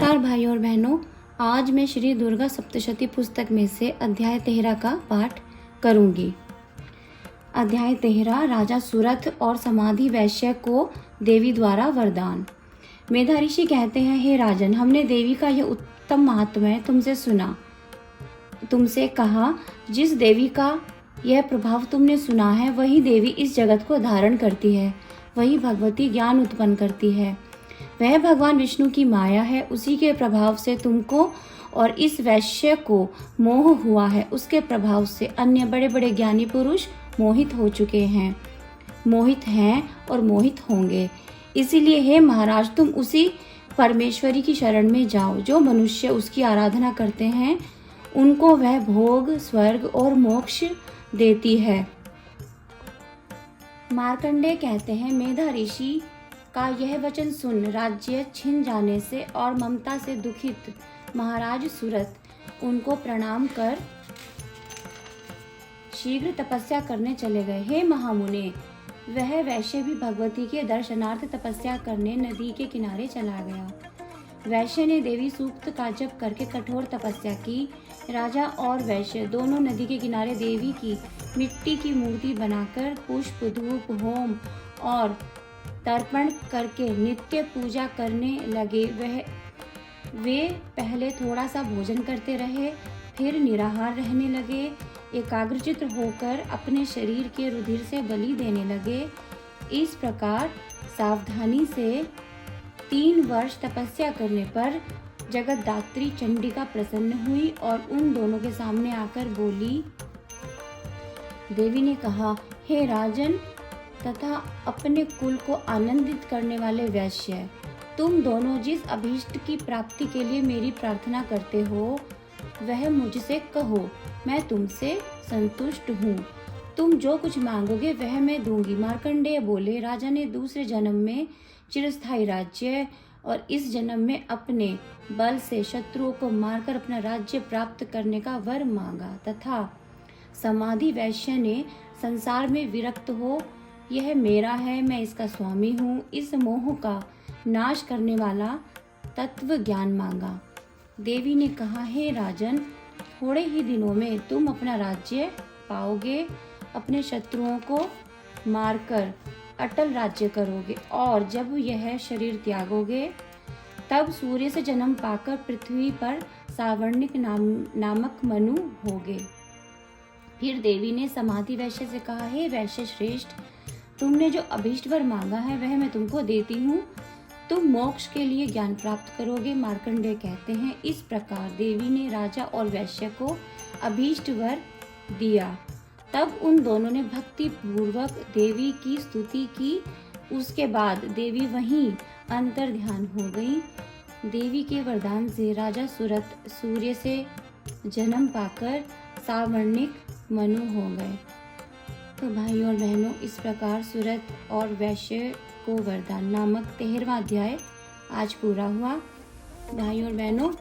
नमस्कार भाइयों और बहनों, आज मैं श्री दुर्गा सप्तशती पुस्तक में से अध्याय 13 का पाठ करूंगी। अध्याय 13 राजा सुरथ और समाधि वैश्य को देवी द्वारा वरदान। मेधा ऋषि कहते हैं, हे राजन, हमने देवी का यह उत्तम महात्म्य तुमसे सुना। तुमसे कहा, जिस देवी का यह प्रभाव तुमने सुना है वही देवी इस जगत को धारण करती है, वही भगवती ज्ञान उत्पन्न करती है। वह भगवान विष्णु की माया है, उसी के प्रभाव से तुमको और इस वैश्य को मोह हुआ है। उसके प्रभाव से अन्य बड़े बड़े ज्ञानी पुरुष मोहित हो चुके हैं, मोहित हैं और मोहित होंगे। इसीलिए हे महाराज, तुम उसी परमेश्वरी की शरण में जाओ। जो मनुष्य उसकी आराधना करते हैं उनको वह भोग, स्वर्ग और मोक्ष देती है। मार्कंडेय कहते हैं, मेधा ऋषि का यह वचन सुन राज्य छिन जाने से और ममता से दुखित महाराज सुरथ उनको प्रणाम कर शीघ्र तपस्या करने चले गए। हे महामुने, वह वैश्य भी भगवती के दर्शनार्थ तपस्या करने नदी के किनारे चला गया। वैश्य ने देवी सूक्त का जप करके कठोर तपस्या की। राजा और वैश्य दोनों नदी के किनारे देवी की मिट्टी की मूर्ति बनाकर पुष्प, धूप, होम और तर्पण करके नित्य पूजा करने लगे। वे पहले थोड़ा सा भोजन करते रहे, फिर निराहार रहने लगे। एकाग्रचित्त होकर अपने शरीर के रुधिर से बलि देने लगे। इस प्रकार सावधानी से 3 वर्ष तपस्या करने पर जगतदात्री चंडिका प्रसन्न हुई और उन दोनों के सामने आकर बोली। देवी ने कहा, हे राजन तथा अपने कुल को आनंदित करने वाले वैश्य, तुम दोनों जिस अभीष्ट की प्राप्ति के लिए मेरी प्रार्थना करते हो वह मुझसे कहो, मैं तुमसे संतुष्ट हूँ। तुम जो कुछ मांगोगे वह मैं दूंगी। मार्कंडेय बोले, राजा ने दूसरे जन्म में चिरस्थायी राज्य और इस जन्म में अपने बल से शत्रुओं को मारकर अपना राज्य प्राप्त करने का वर मांगा तथा समाधि वैश्य ने संसार में विरक्त हो, यह मेरा है, मैं इसका स्वामी हूँ, इस मोह का नाश करने वाला तत्व ज्ञान मांगा। देवी ने कहा, हे राजन, थोड़े ही दिनों में तुम अपना राज्य पाओगे, अपने शत्रुओं को मारकर अटल राज्य करोगे और जब यह शरीर त्यागोगे तब सूर्य से जन्म पाकर पृथ्वी पर सावर्णिक नामक मनु होगे। फिर देवी ने समाधि वैश्य से कहा, हे वैश्य श्रेष्ठ, तुमने जो अभीष्ट वर मांगा है वह मैं तुमको देती हूँ। तुम मोक्ष के लिए ज्ञान प्राप्त करोगे। मार्कंडेय कहते हैं, इस प्रकार देवी ने राजा और वैश्य को अभीष्ट वर दिया। तब उन दोनों ने भक्ति पूर्वक देवी की स्तुति की। उसके बाद देवी वहीं अंतर ध्यान हो गई। देवी के वरदान से राजा सुरथ सूर्य से जन्म पाकर सावर्णिक मनु हो गए। तो भाइयों और बहनों, इस प्रकार सुरथ और वैश्य को वरदान नामक 13वां अध्याय आज पूरा हुआ। भाइयों और बहनों,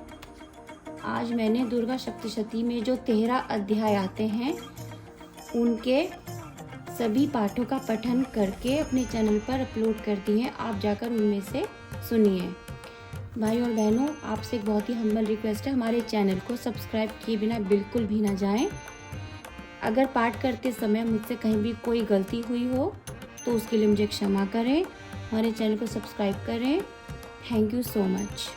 आज मैंने दुर्गा सप्तशती में जो 13 अध्याय आते हैं उनके सभी पाठों का पठन करके अपने चैनल पर अपलोड कर दिए हैं। आप जाकर उनमें से सुनिए। भाइयों और बहनों, आपसे एक बहुत ही हम्बल रिक्वेस्ट है, हमारे चैनल को सब्सक्राइब किए बिना बिल्कुल भी ना जाएं। अगर पाठ करते समय मुझसे कहीं भी कोई गलती हुई हो तो उसके लिए मुझे क्षमा करें। हमारे चैनल को सब्सक्राइब करें। Thank you so much.